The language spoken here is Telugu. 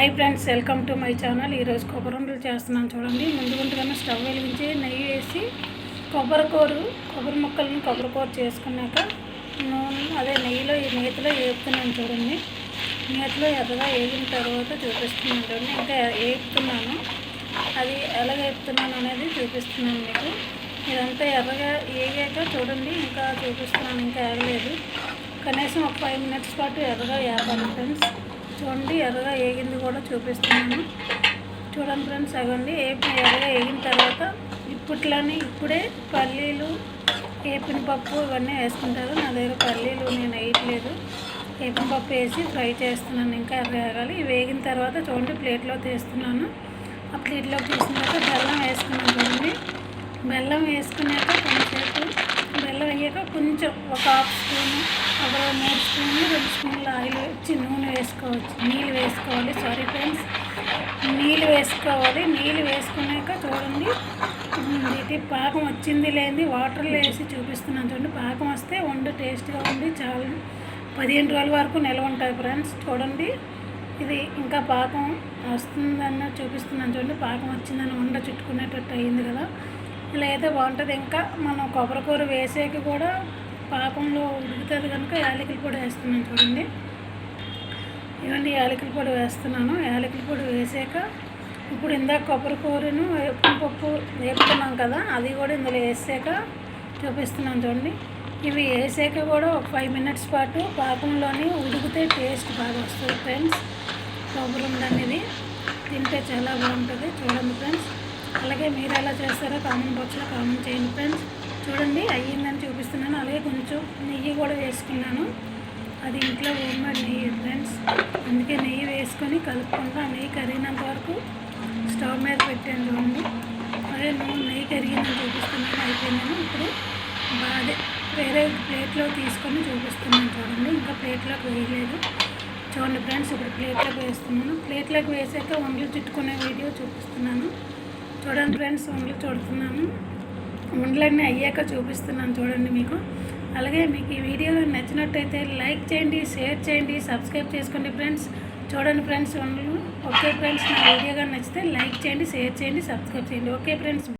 Hi friends, welcome to my channel. ఈరోజు కొబ్బరి ఉండలు చేస్తున్నాను చూడండి. ముందుగా స్టవ్ వెలిగించి నెయ్యి వేసి కొబ్బరి ముక్కలను కొబ్బరికూర చేసుకున్నాక అదే నేతిలో వేపుతున్నాను చూడండి. నేతిలో ఎర్రగా వేగిన తర్వాత చూపిస్తున్నాను చూడండి. ఇంకా వేపుతున్నాను, అది ఎలా వేపుతున్నాను అనేది చూపిస్తున్నాను మీకు. ఇదంతా ఎర్రగా వేగాక చూడండి, ఇంకా చూపిస్తున్నాను. ఇంకా వేగలేదు, కనీసం ఒక 5 మినిట్స్ పాటు ఎర్రగా వేపాలి ఫ్రెండ్స్. చూడండి, ఎర్రగా వేగింది కూడా చూపిస్తున్నాను చూడండి ఫ్రెండ్స్. అవ్వండి ఎర్రగా వేగిన తర్వాత ఇప్పుడే పల్లీలు, వేపిన పప్పు ఇవన్నీ వేసుకుంటారు. నా దగ్గర పల్లీలు నేను వేయట్లేదు, వేపిన పప్పు వేసి ఫ్రై చేస్తున్నాను. ఇంకా ఎర్ర వేగాలి. వేగిన తర్వాత చూడండి ప్లేట్లో తీస్తున్నాను. ఆ ప్లేట్లో తీసిన తర్వాత బెల్లం వేసుకున్నాను చూడండి. బెల్లం వేసుకున్నాక బెల్లం అయ్యాక కొంచెం ఒక 1/2 స్పూను, ఒక 3 స్పూన్లు 2 స్పూన్లు ఆయిల్ వచ్చి నీళ్ళు వేసుకోవాలి. సారీ ఫ్రెండ్స్, నీళ్ళు వేసుకున్నాక చూడండి ఇది పాకం వచ్చింది లేనిది వాటర్లో వేసి చూపిస్తున్నాను చూడండి. పాకం వస్తే వంట టేస్ట్గా ఉండి చాలా 15 రోజుల వరకు నిల్వ ఉంటుంది ఫ్రెండ్స్. చూడండి, ఇది ఇంకా పాకం వస్తుందన్న చూపిస్తున్నాను చూడండి. పాకం వచ్చిందని వంట చుట్టుకునేటట్టు అయింది కదా, ఇలా అయితే బాగుంటుంది. ఇంకా మనం కొబ్బరికూర వేసాక కూడా పాకంలో ఉడుకుతుంది కనుక యాలకుల పొడి వేస్తున్నాను చూడండి. ఇవన్నీ యాలకుల పొడి వేస్తున్నాను. యాలకుల పొడి వేసాక ఇప్పుడు ఇందాక కొబ్బరికూరను పప్పు వేపుతున్నాం కదా, అది కూడా ఇందులో వేసాక చూపిస్తున్నాను చూడండి. ఇవి వేసాక కూడా ఒక 5 మినిట్స్ పాటు పాకంలోని ఉడికితే టేస్ట్ బాగా వస్తుంది ఫ్రెండ్స్. కొబ్బరి ఉండ అనేది తింటే చాలా బాగుంటుంది. చూడండి ఫ్రెండ్స్, అలాగే మీరు ఎలా చేస్తారో కామెంట్ బాక్స్లో కామెంట్ చేయండి ఫ్రెండ్స్. చూడండి, అయ్యిందని చూపిస్తున్నాను. అలాగే కొంచెం నెయ్యి కూడా వేసుకున్నాను. అది ఇంట్లో హోమ్మేడ్ నెయ్యి ఫ్రెండ్స్, అందుకే నెయ్యి వేసుకొని కలుపుకుంటూ ఆ నెయ్యి కరిగినంత వరకు స్టవ్ మీద పెట్టాను చూడండి. అలాగే నెయ్యి కరిగిందని చూపిస్తున్నాను. అయిపోయిందని ఇప్పుడు బాగా వేరే ప్లేట్లో తీసుకొని చూపిస్తున్నాను చూడండి. ఇంకా ప్లేట్లోకి వేయలేదు చూడండి ఫ్రెండ్స్. ఇప్పుడు ప్లేట్లోకి వేస్తున్నాను. ప్లేట్లోకి వేసాక వంటలు చుట్టుకునే వీడియో చూపిస్తున్నాను చూడండి ఫ్రెండ్స్. వంటలు చూడుతున్నాను, వంటలన్నీ అయ్యాక చూపిస్తున్నాను చూడండి మీకు. అలాగే మీకు ఈ వీడియో నచ్చినట్టయితే లైక్ చేయండి, షేర్ చేయండి, సబ్స్క్రైబ్ చేసుకోండి ఫ్రెండ్స్. చూడండి ఫ్రెండ్స్ వంటలు. ఓకే ఫ్రెండ్స్, నా వీడియో కానీ నచ్చితే లైక్ చేయండి, షేర్ చేయండి, సబ్స్క్రైబ్ చేయండి. Okay friends.